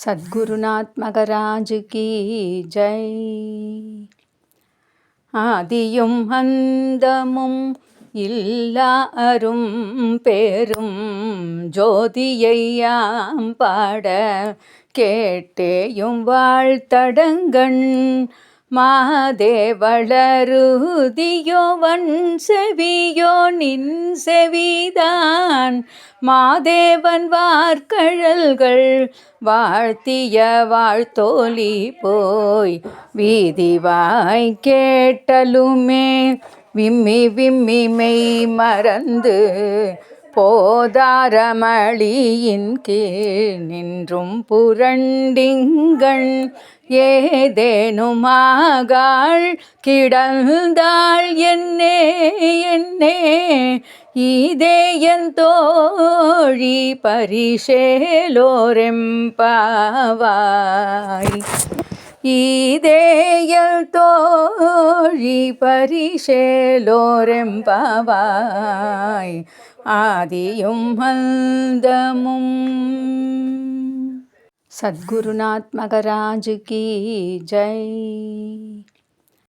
சத்குருநாத் மகராஜ் கி ஜெய். ஆதியும் அந்தமும் இல்லா அரும் பேரும் ஜோதியையாம் பாட கேட்டேயும் வாழ்த்தடங்கண் மாதேவளருதியோ வன் செவியோ நின் செவிதான் மாதேவன் வார்கழல்கள் வாழ்த்திய வாழ்த்தோலி போய் வீதிவாய் கேட்டலுமே விம்மி விம்மி மெய் மறந்து போதாரமளியின் கீழ் நின்றும் புரண்டிங்கண் ஏதேனுமாகாள் கிடந்தாள் என்னே என்னே இதேயன் தோழி பரிசேலோரெம்பாவாய். இதேயல் தோழி பரிசேலோரெம்பாவாய். ஆதியும் அந்தமும். சத்குருநாத் மகராஜ் கி ஜெய்.